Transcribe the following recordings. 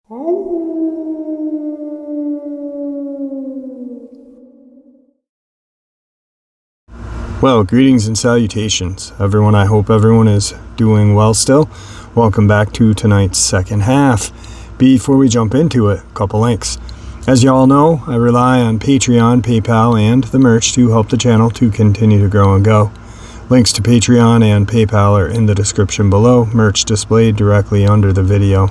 Well, greetings and salutations, everyone. I hope everyone is doing well still. Welcome back to tonight's second half. Before we jump into it, a couple links. As you all know, I rely on Patreon, PayPal, and the merch to help the channel to continue to grow and go. Links to Patreon and PayPal are in the description below, merch displayed directly under the video.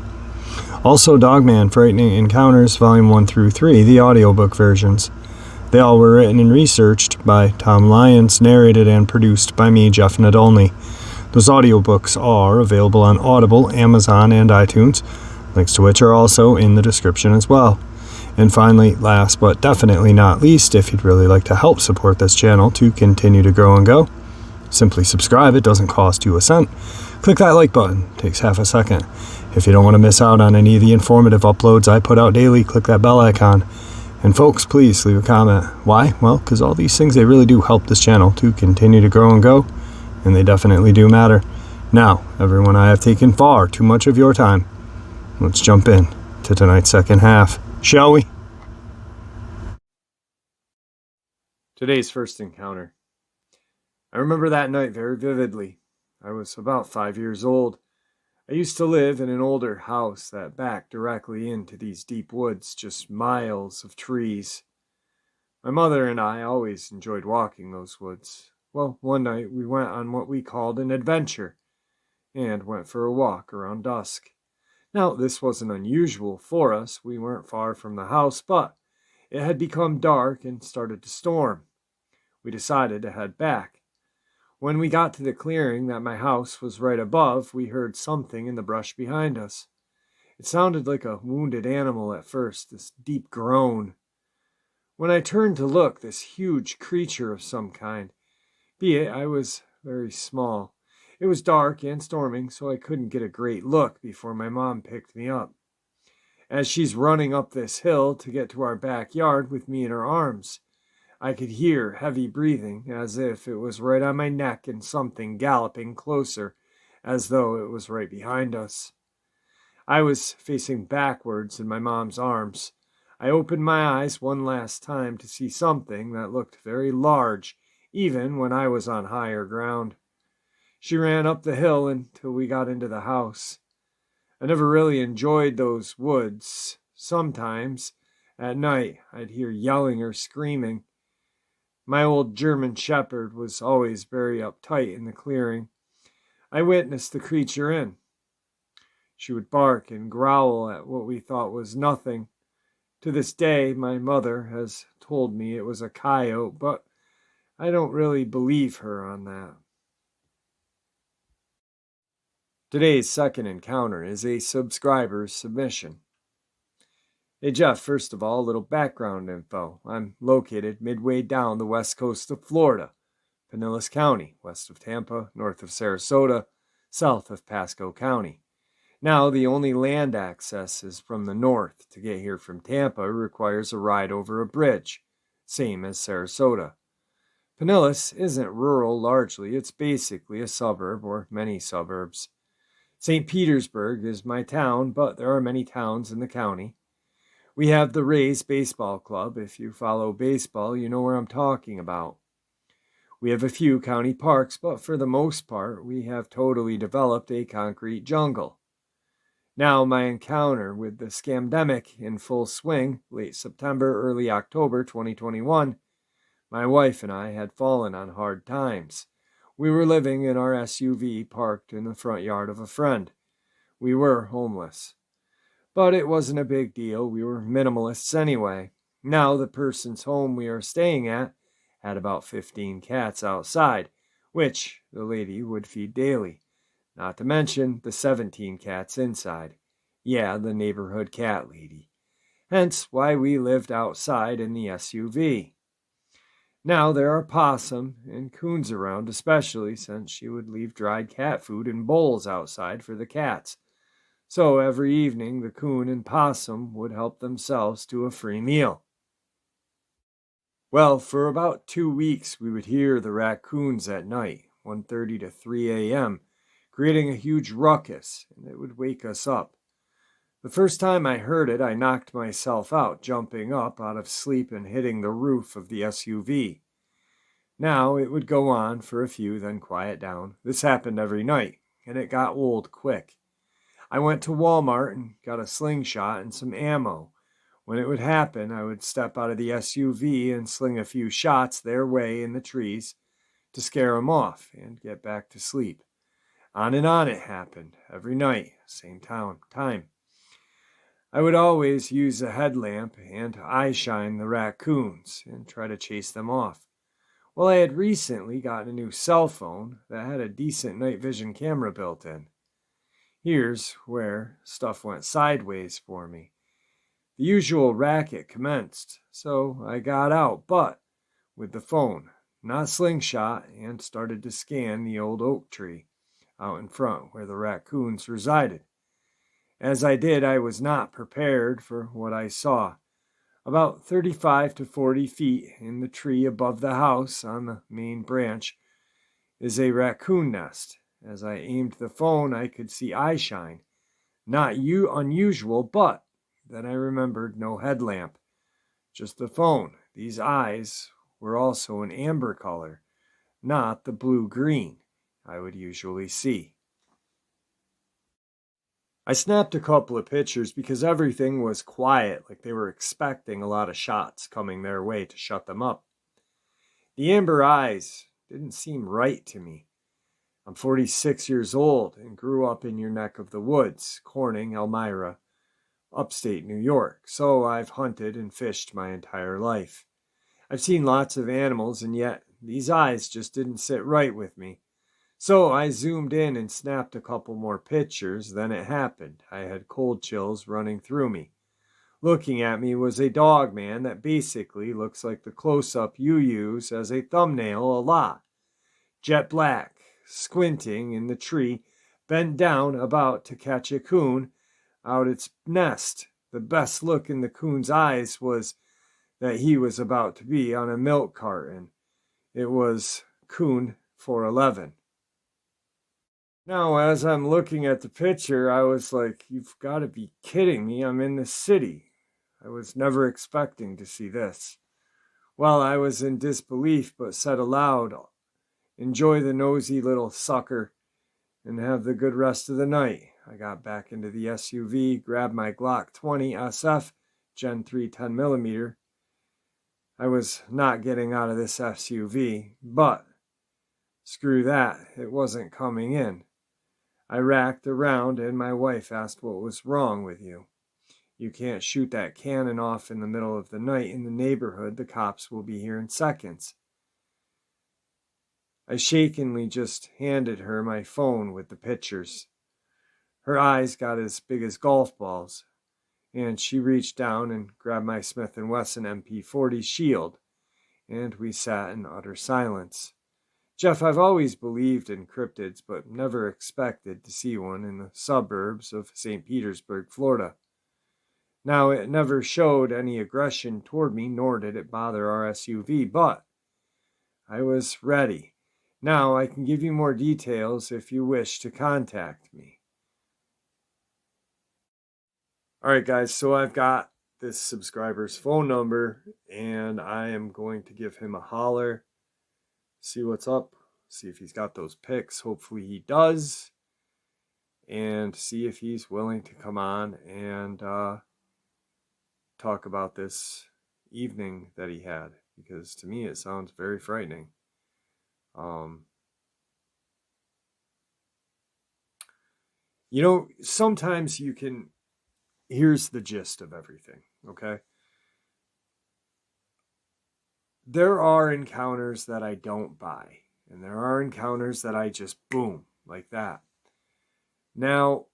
Also, Dogman Frightening Encounters, Volume 1 through 3, the audiobook versions. They all were written and researched by Tom Lyons, narrated and produced by me, Jeff Nadolny. Those audiobooks are available on Audible, Amazon, and iTunes, links to which are also in the description as well. And finally, last but definitely not least, if you'd really like to help support this channel to continue to grow and go, simply subscribe. It doesn't cost you a cent. Click that like button. It takes half a second. If you don't want to miss out on any of the informative uploads I put out daily, click that bell icon. And folks, please leave a comment. Why? Well, because all these things, they really do help this channel to continue to grow and go, and they definitely do matter. Now, everyone, I have taken far too much of your time. Let's jump in to tonight's second half, shall we? Today's first encounter. I remember that night very vividly. I was about 5 years old. I used to live in an older house that backed directly into these deep woods, just miles of trees. My mother and I always enjoyed walking those woods. Well, one night we went on what we called an adventure, and went for a walk around dusk. Now, this wasn't unusual for us. We weren't far from the house, but it had become dark and started to storm. We decided to head back. When we got to the clearing that my house was right above, we heard something in the brush behind us. It sounded like a wounded animal at first, this deep groan. When I turned to look, this huge creature of some kind, be it I was very small. It was dark and storming, so I couldn't get a great look before my mom picked me up. As she's running up this hill to get to our backyard with me in her arms, I could hear heavy breathing, as if it was right on my neck, and something galloping closer, as though it was right behind us. I was facing backwards in my mom's arms. I opened my eyes one last time to see something that looked very large, even when I was on higher ground. She ran up the hill until we got into the house. I never really enjoyed those woods. Sometimes, at night, I'd hear yelling or screaming. My old German shepherd was always very uptight in the clearing. I witnessed the creature in. She would bark and growl at what we thought was nothing. To this day, my mother has told me it was a coyote, but I don't really believe her on that. Today's second encounter is a subscriber's submission. Hey Jeff, first of all, a little background info. I'm located midway down the west coast of Florida, Pinellas County, west of Tampa, north of Sarasota, south of Pasco County. Now, the only land access is from the north. To get here from Tampa requires a ride over a bridge, same as Sarasota. Pinellas isn't rural largely, it's basically a suburb or many suburbs. St. Petersburg is my town, but there are many towns in the county. We have the Rays Baseball Club. If you follow baseball, you know where I'm talking about. We have a few county parks, but for the most part, we have totally developed a concrete jungle. Now, my encounter with the scamdemic in full swing, late September, early October 2021, my wife and I had fallen on hard times. We were living in our SUV parked in the front yard of a friend. We were homeless. But it wasn't a big deal. We were minimalists anyway. Now, the person's home we are staying at had about 15 cats outside, which the lady would feed daily. Not to mention the 17 cats inside. Yeah, the neighborhood cat lady. Hence why we lived outside in the SUV. Now, there are possum and coons around, especially since she would leave dried cat food in bowls outside for the cats. So every evening, the coon and possum would help themselves to a free meal. Well, for about 2 weeks, we would hear the raccoons at night, 1:30 to 3 a.m., creating a huge ruckus, and it would wake us up. The first time I heard it, I knocked myself out, jumping up out of sleep and hitting the roof of the SUV. Now it would go on for a few, then quiet down. This happened every night, and it got old quick. I went to Walmart and got a slingshot and some ammo. When it would happen, I would step out of the SUV and sling a few shots their way in the trees to scare them off and get back to sleep. On and on it happened, every night, same time. I would always use a headlamp and eye shine the raccoons and try to chase them off. Well, I had recently gotten a new cell phone that had a decent night vision camera built in. Here's where stuff went sideways for me. The usual racket commenced, so I got out, but with the phone, not slingshot, and started to scan the old oak tree out in front where the raccoons resided. As I did, I was not prepared for what I saw. About 35 to 40 feet in the tree above the house on the main branch is a raccoon nest. As I aimed the phone, I could see eye shine. Not unusual, but then I remembered no headlamp, just the phone. These eyes were also an amber color, not the blue-green I would usually see. I snapped a couple of pictures because everything was quiet, like they were expecting a lot of shots coming their way to shut them up. The amber eyes didn't seem right to me. I'm 46 years old and grew up in your neck of the woods, Corning, Elmira, upstate New York, so I've hunted and fished my entire life. I've seen lots of animals, and yet these eyes just didn't sit right with me. So I zoomed in and snapped a couple more pictures. Then it happened. I had cold chills running through me. Looking at me was a Dogman that basically looks like the close-up you use as a thumbnail a lot. Jet black, squinting in the tree, bent down about to catch a coon out its nest. The best look in the coon's eyes was that he was about to be on a milk carton. It was coon 411. Now, as I'm looking at the picture, I was like, you've got to be kidding me. I'm in the city. I was never expecting to see this. Well, I was in disbelief, but said aloud, enjoy the nosy little sucker and have the good rest of the night. I got back into the SUV, grabbed my Glock 20 SF Gen 3 10mm. I was not getting out of this SUV, but screw that, it wasn't coming in. I racked around and my wife asked what was wrong with you. You can't shoot that cannon off in the middle of the night in the neighborhood. The cops will be here in seconds. I shakenly just handed her my phone with the pictures. Her eyes got as big as golf balls, and she reached down and grabbed my Smith & Wesson MP40 shield, and we sat in utter silence. Jeff, I've always believed in cryptids, but never expected to see one in the suburbs of St. Petersburg, Florida. Now, it never showed any aggression toward me, nor did it bother our SUV, but I was ready. Now, I can give you more details if you wish to contact me. All right, guys, so I've got this subscriber's phone number, and I am going to give him a holler, see what's up, see if he's got those pics. Hopefully he does, and see if he's willing to come on and talk about this evening that he had, because to me it sounds very frightening. Sometimes you can... Here's the gist of everything, okay? There are encounters that I don't buy, and there are encounters that I just boom, like that. Now,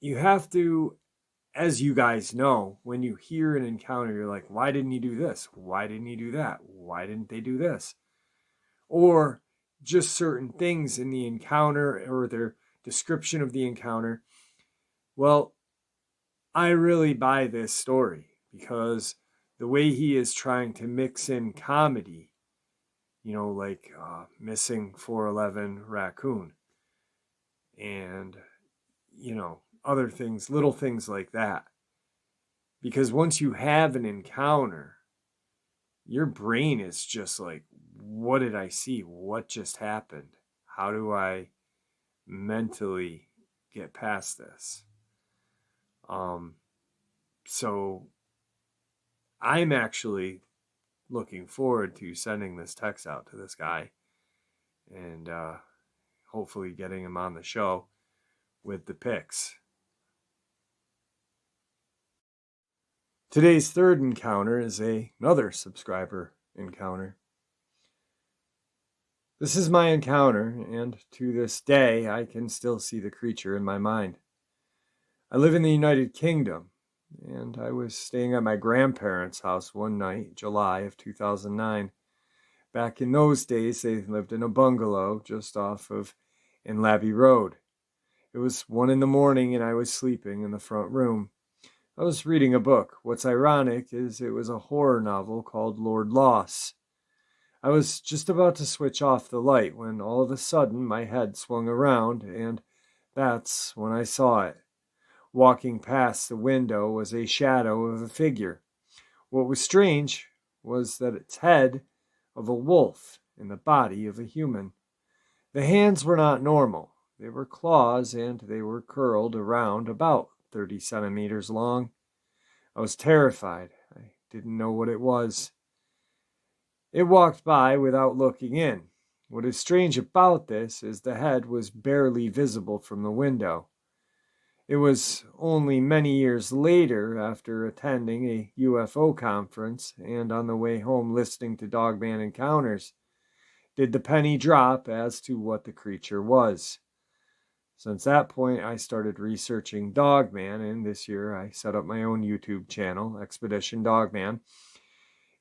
you have to, as you guys know, when you hear an encounter, you're like, why didn't you do this? Why didn't you do that? Why didn't they do this? Or just certain things in the encounter or their description of the encounter. Well, I really buy this story because the way he is trying to mix in comedy, like missing 411 raccoon and other things, little things like that. Because once you have an encounter, your brain is just like, what did I see? What just happened? How do I mentally get past this? So I'm actually looking forward to sending this text out to this guy and hopefully getting him on the show with the pics. Today's third encounter is another subscriber encounter. This is my encounter, and to this day, I can still see the creature in my mind. I live in the United Kingdom, and I was staying at my grandparents' house one night, July of 2009. Back in those days, they lived in a bungalow just off of Inlaby Road. It was 1 a.m, and I was sleeping in the front room. I was reading a book. What's ironic is it was a horror novel called Lord Loss. I was just about to switch off the light when all of a sudden my head swung around, and that's when I saw it. Walking past the window was a shadow of a figure. What was strange was that its head of a wolf in the body of a human. The hands were not normal. They were claws, and they were curled around about 30 centimeters long. I was terrified. I didn't know what it was. It walked by without looking in. What is strange about this is the head was barely visible from the window. It was only many years later, after attending a UFO conference and on the way home listening to Dogman encounters, did the penny drop as to what the creature was. Since that point, I started researching Dogman, and this year I set up my own YouTube channel, Expedition Dogman,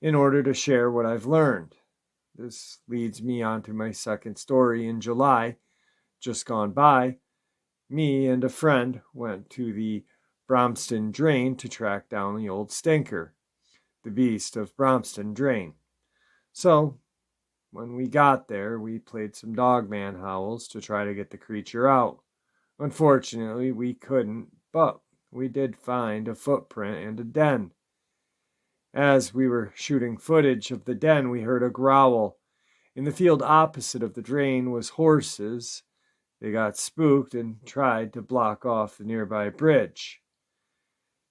in order to share what I've learned. This leads me on to my second story. In July, just gone by, me and a friend went to the Bromston Drain to track down the old stinker, the beast of Bromston Drain. So, when we got there, we played some Dogman howls to try to get the creature out. Unfortunately, we couldn't, but we did find a footprint and a den. As we were shooting footage of the den, we heard a growl. In the field opposite of the drain was horses. They got spooked and tried to block off the nearby bridge.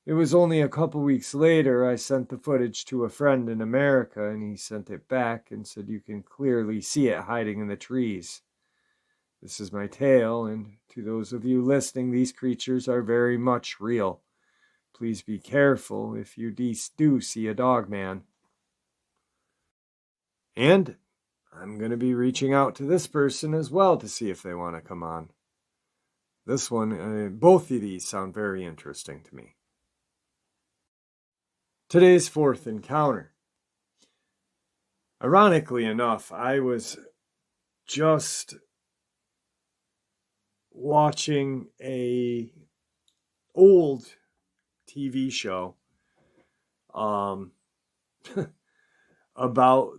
It was only a couple weeks later I sent the footage to a friend in America, and he sent it back and said you can clearly see it hiding in the trees. This is my tale, and to those of you listening, these creatures are very much real. Please be careful if you do see a Dogman. And I'm going to be reaching out to this person as well to see if they want to come on. This one, both of these sound very interesting to me. Today's fourth encounter. Ironically enough, I was just watching a old TV show about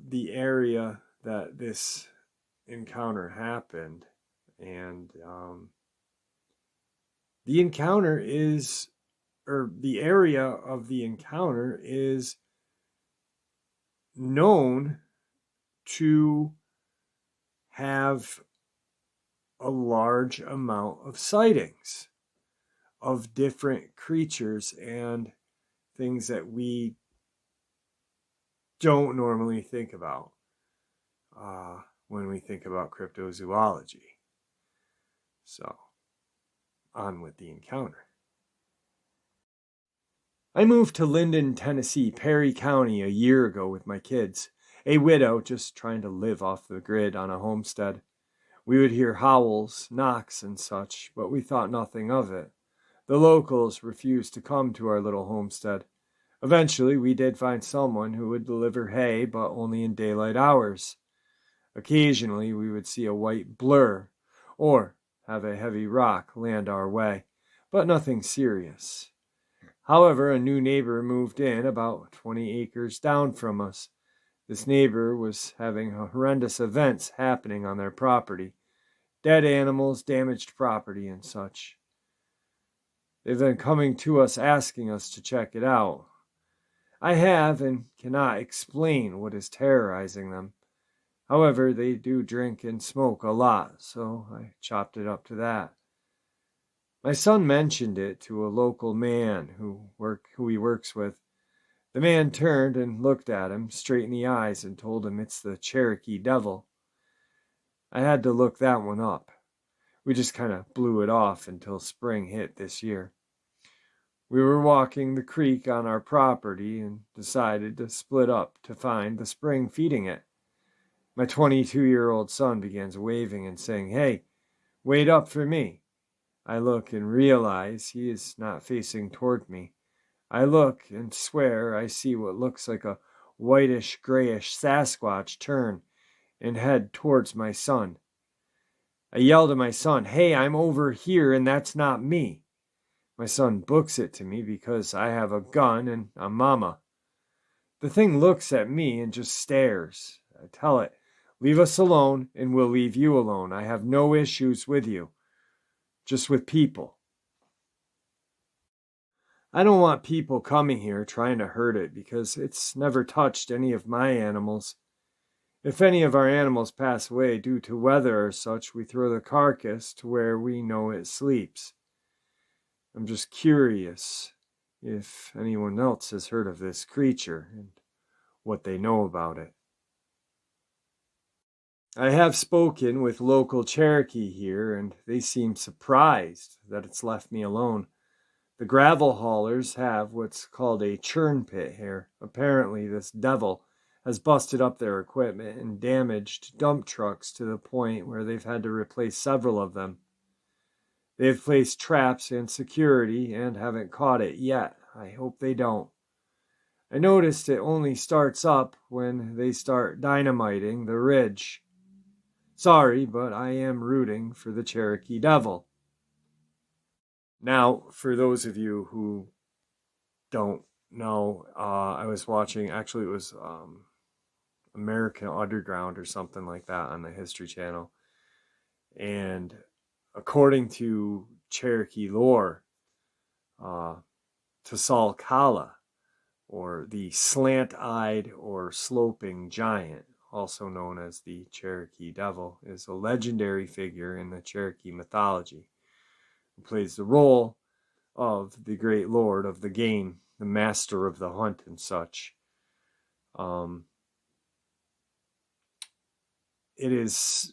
the area that this encounter happened, and the encounter is, or the area of the encounter is known to have a large amount of sightings of different creatures and things that we don't normally think about when we think about cryptozoology. So, on with the encounter. I moved to Linden, Tennessee, Perry County, a year ago with my kids, a widow just trying to live off the grid on a homestead. We would hear howls, knocks, and such, but we thought nothing of it. The locals refused to come to our little homestead. Eventually, we did find someone who would deliver hay, but only in daylight hours. Occasionally, we would see a white blur, or have a heavy rock land our way, but nothing serious. However, a new neighbor moved in about 20 acres down from us. This neighbor was having horrendous events happening on their property. Dead animals, damaged property, and such. They've been coming to us asking us to check it out. I have and cannot explain what is terrorizing them. However, they do drink and smoke a lot, so I chopped it up to that. My son mentioned it to a local man who he works with. The man turned and looked at him straight in the eyes and told him it's the Cherokee Devil. I had to look that one up. We just kind of blew it off until spring hit this year. We were walking the creek on our property and decided to split up to find the spring feeding it. My 22-year-old son begins waving and saying, "Hey, wait up for me." I look and realize he is not facing toward me. I look and swear I see what looks like a whitish-grayish Sasquatch turn and head towards my son. I yell to my son, "Hey, I'm over here and that's not me." My son books it to me because I have a gun and a mama. The thing looks at me and just stares. I tell it, "Leave us alone and we'll leave you alone. I have no issues with you, just with people." I don't want people coming here trying to hurt it because it's never touched any of my animals. If any of our animals pass away due to weather or such, we throw the carcass to where we know it sleeps. I'm just curious if anyone else has heard of this creature and what they know about it. I have spoken with local Cherokee here, and they seem surprised that it's left me alone. The gravel haulers have what's called a churn pit here. Apparently, this devil has busted up their equipment and damaged dump trucks to the point where they've had to replace several of them. They've placed traps and security and haven't caught it yet. I hope they don't. I noticed it only starts up when they start dynamiting the ridge. Sorry, but I am rooting for the Cherokee Devil. Now, for those of you who don't know, I was watching, actually it was American Underground or something like that on the History Channel. And according to Cherokee lore, Kala, or the slant-eyed or sloping giant, also known as the Cherokee Devil, is a legendary figure in the Cherokee mythology who plays the role of the great lord of the game, the master of the hunt and such. It is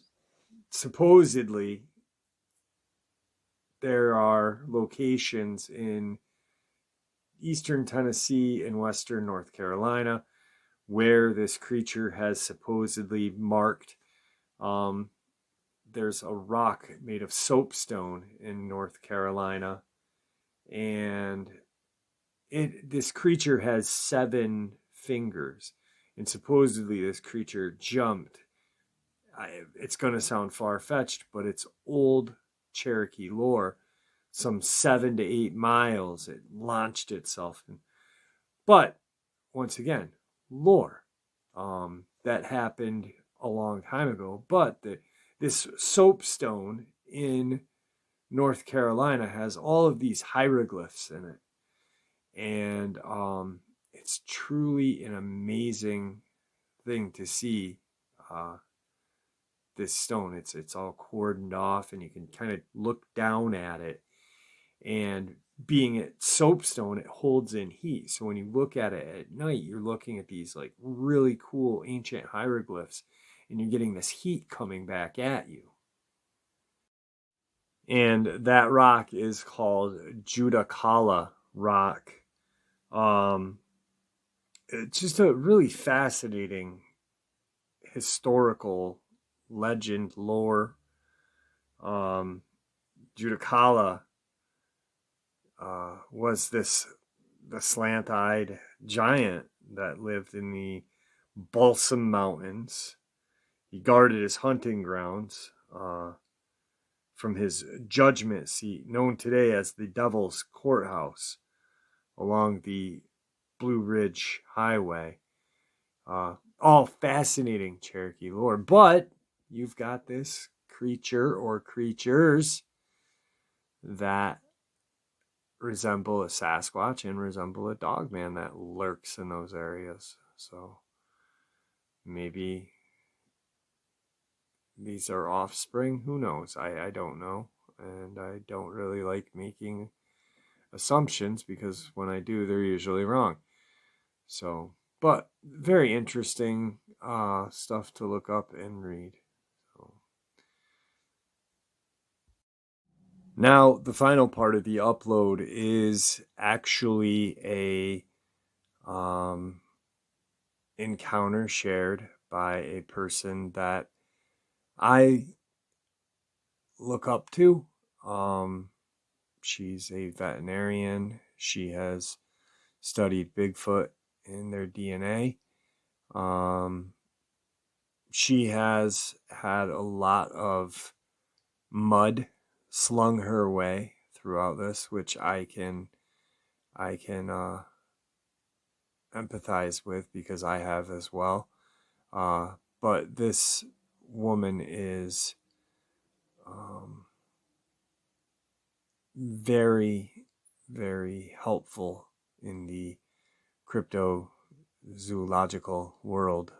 supposedly there are locations in eastern Tennessee and western North Carolina where this creature has supposedly marked. There's a rock made of soapstone in North Carolina, and this creature has 7 fingers, and supposedly this creature jumped. It's going to sound far-fetched, but it's old Cherokee lore. Some 7 to 8 miles it launched itself in. But once again, lore. That happened a long time ago. But this soapstone in North Carolina has all of these hieroglyphs in it. And it's truly an amazing thing to see. This stone, it's all cordoned off, and you can kind of look down at it. And being at soapstone, it holds in heat. So when you look at it at night, you're looking at these like really cool ancient hieroglyphs, and you're getting this heat coming back at you. And that rock is called Judakala rock. It's just a really fascinating historical legend lore. Judakala was the slant-eyed giant that lived in the Balsam Mountains. He guarded his hunting grounds from his judgment seat, known today as the Devil's Courthouse, along the Blue Ridge Highway. All fascinating Cherokee lore, but you've got this creature or creatures that resemble a Sasquatch and resemble a Dogman that lurks in those areas. So maybe these are offspring. Who knows? I don't know. And I don't really like making assumptions because when I do, they're usually wrong. So, but very interesting stuff to look up and read. So. Now, the final part of the upload is actually a encounter shared by a person that I look up to. She's a veterinarian. She has studied Bigfoot in their DNA. She has had a lot of mud slung her way throughout this, which I can empathize with because I have as well. But this woman is very, very helpful in the cryptozoological world.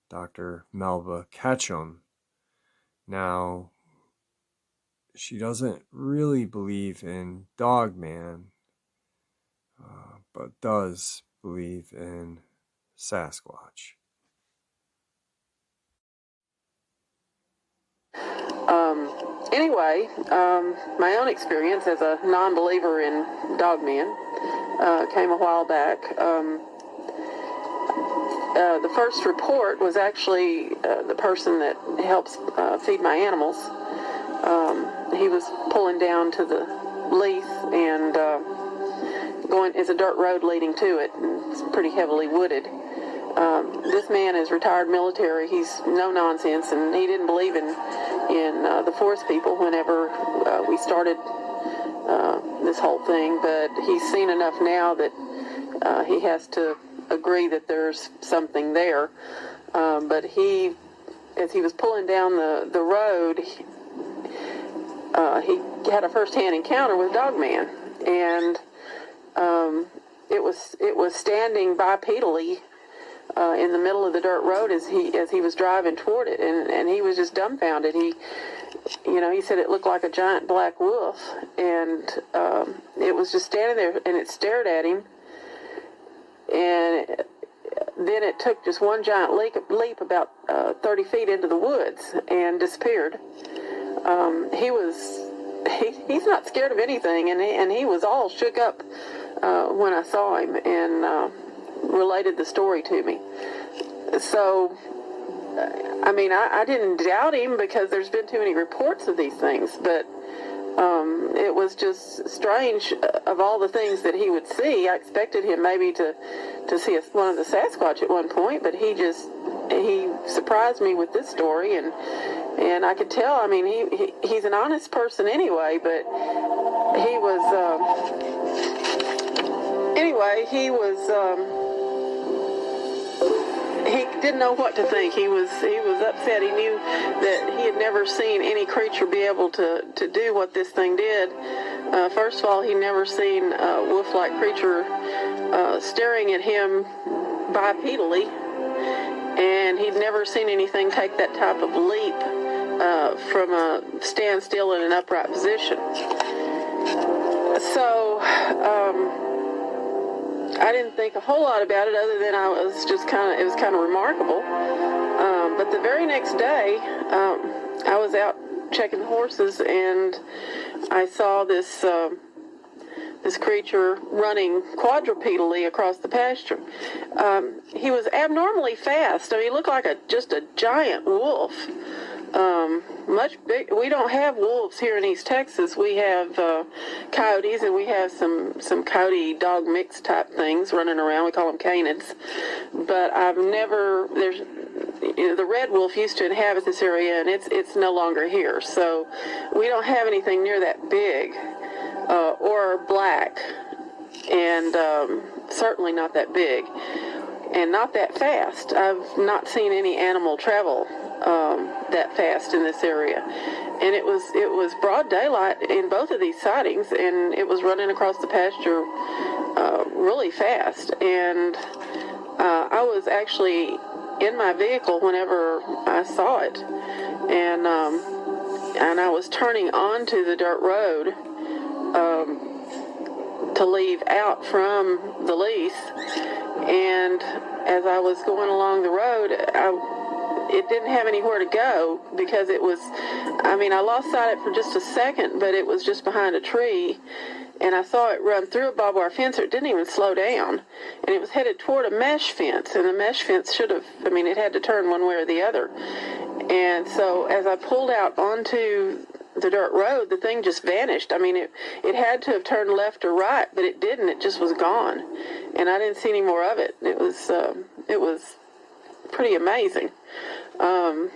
Dr. Melba Ketchum. Now, she doesn't really believe in Dogman, but does believe in Sasquatch. Anyway, my own experience as a non-believer in Dogman came a while back. The first report was actually the person that helps feed my animals. He was pulling down to the lease and going, it's a dirt road leading to it, and it's pretty heavily wooded. This man is retired military. He's no nonsense, and he didn't believe in the forest people whenever we started this whole thing, but he's seen enough now that he has to agree that there's something there. But he, as he was pulling down the road, he had a first-hand encounter with Dogman, and it was standing bipedally in the middle of the dirt road as he was driving toward it, and he was just dumbfounded. He said it looked like a giant black wolf, and it was just standing there, and it stared at him, and then it took just one giant leap about 30 feet into the woods and disappeared. He's not scared of anything, and he was all shook up when I saw him, and related the story to me. So, I mean, I didn't doubt him because there's been too many reports of these things, but it was just strange of all the things that he would see. I expected him maybe to see one of the Sasquatch at one point, but he surprised me with this story, and I could tell. I mean, he's an honest person anyway, but he was he didn't know what to think. He was upset. He knew that he had never seen any creature be able to do what this thing did. First of all, he'd never seen a wolf-like creature staring at him bipedally, and he'd never seen anything take that type of leap from a standstill in an upright position. So I didn't think a whole lot about it, other than it was kind of remarkable. But the very next day, I was out checking the horses, and I saw this creature running quadrupedally across the pasture. He was abnormally fast. I mean, he looked like just a giant wolf. Much big. We don't have wolves here in East Texas. We have coyotes, and we have some coyote dog mix type things running around. We call them canids. But I've never. The red wolf used to inhabit this area, and it's no longer here. So we don't have anything near that big or black, and certainly not that big, and not that fast. I've not seen any animal travel that fast in this area. and it was broad daylight in both of these sightings, and it was running across the pasture really fast. And I was actually in my vehicle whenever I saw it, and I was turning onto the dirt road to leave out from the lease. And as I was going along the road, it didn't have anywhere to go, because it was, I lost sight of it for just a second, but it was just behind a tree, and I saw it run through a barbed wire fence. It didn't even slow down, and it was headed toward a mesh fence, and the mesh fence should have, it had to turn one way or the other. And so as I pulled out onto the dirt road, the thing just vanished. It had to have turned left or right, but it didn't. It just was gone, and I didn't see any more of it. It was pretty amazing. And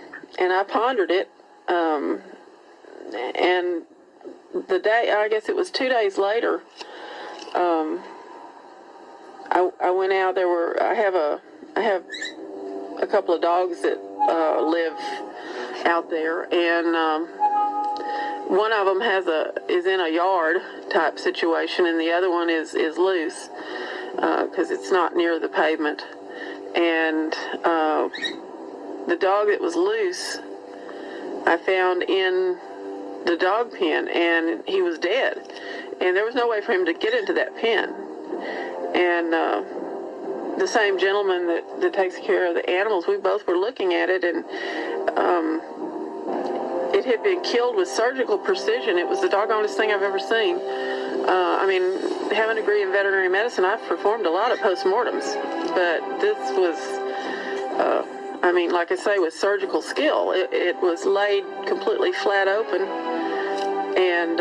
I pondered it, and the day, I guess it was 2 days later, I went out. I have a couple of dogs that live out there, and one of them is in a yard type situation, and the other one is loose, because it's not near the pavement. And the dog that was loose, I found in the dog pen, and he was dead, and there was no way for him to get into that pen. And the same gentleman that takes care of the animals, we both were looking at it, and it had been killed with surgical precision. It was the doggonest thing I've ever seen. Having a degree in veterinary medicine, I've performed a lot of postmortems, but this was, like I say, with surgical skill. It was laid completely flat open, and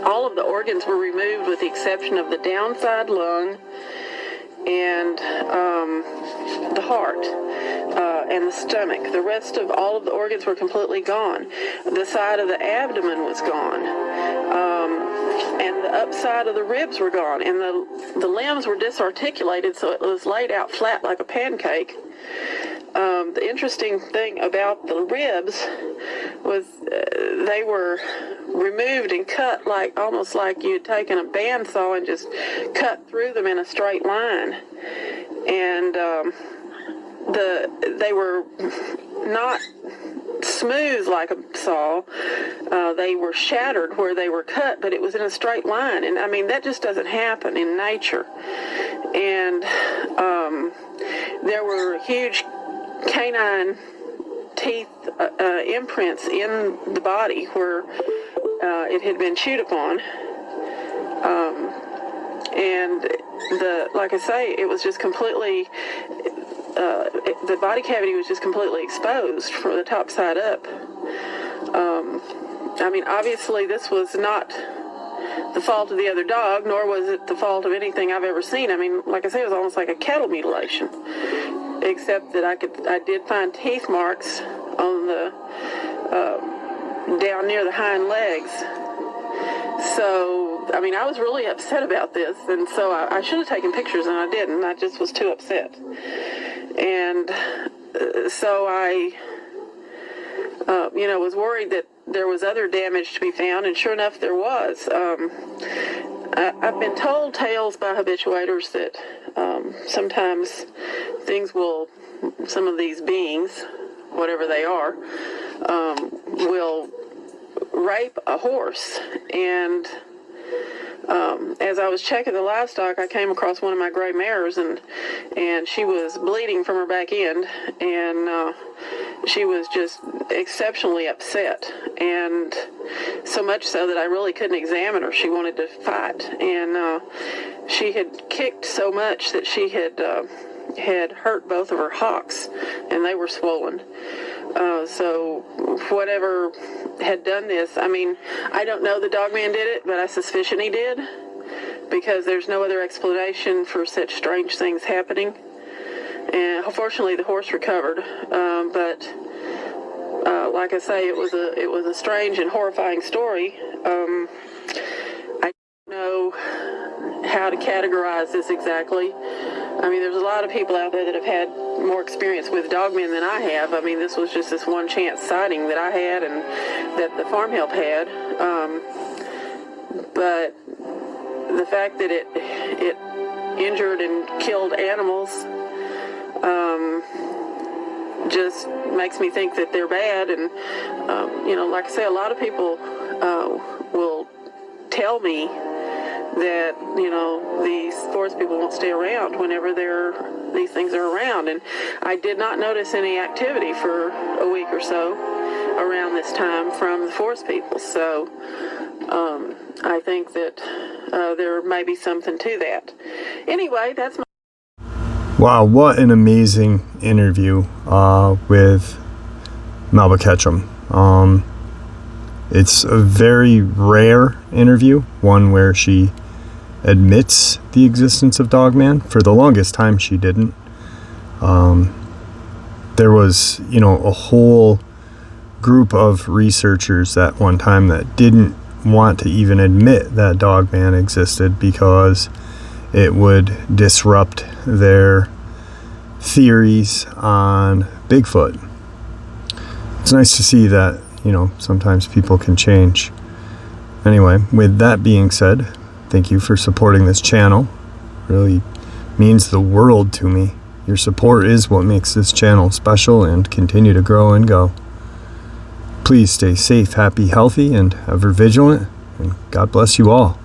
all of the organs were removed with the exception of the downside lung and the heart and the stomach. The rest of all of the organs were completely gone. The side of the abdomen was gone, and the upside of the ribs were gone, and the limbs were disarticulated, so it was laid out flat like a pancake. The interesting thing about the ribs was they were removed and cut almost like you had taken a bandsaw and just cut through them in a straight line. And they were not smooth like a saw. They were shattered where they were cut, but it was in a straight line. And that just doesn't happen in nature. And there were huge canine teeth imprints in the body where it had been chewed upon. And like I say, it was just completely, the body cavity was just completely exposed from the top side up. Obviously this was not the fault of the other dog, nor was it the fault of anything I've ever seen. Like I say, it was almost like a cattle mutilation, except that I did find teeth marks on the down near the hind legs. So I was really upset about this, and so I should have taken pictures, and I didn't. I just was too upset. And so I was worried that there was other damage to be found, and sure enough there was. I've been told tales by habituators that sometimes some of these beings, whatever they are, will rape a horse. And as I was checking the livestock, I came across one of my gray mares, and she was bleeding from her back end, and she was just exceptionally upset, and so much so that I really couldn't examine her. She wanted to fight, and she had kicked so much that she had hurt both of her hocks, and they were swollen. So whatever had done this, I don't know the Dogman did it, but I suspicion he did, because there's no other explanation for such strange things happening. And fortunately, the horse recovered, but like I say, it was a strange and horrifying story. I don't know how to categorize this exactly. There's a lot of people out there that have had more experience with dogmen than I have. I mean, this was just this one chance sighting that I had and that the farm help had. But the fact that it injured and killed animals just makes me think that they're bad. And like I say, a lot of people will tell me that these forest people won't stay around whenever these things are around, and I did not notice any activity for a week or so around this time from the forest people. So I think that there may be something to that. Anyway, that's my... Wow, what an amazing interview with Melba Ketchum. It's a very rare interview, one where she admits the existence of Dogman. For the longest time, she didn't. There was, a whole group of researchers at one time that didn't want to even admit that Dogman existed because it would disrupt their theories on Bigfoot. It's nice to see that, sometimes people can change. Anyway, with that being said, thank you for supporting this channel. It really means the world to me. Your support is what makes this channel special and continue to grow and go. Please stay safe, happy, healthy, and ever vigilant, and God bless you all.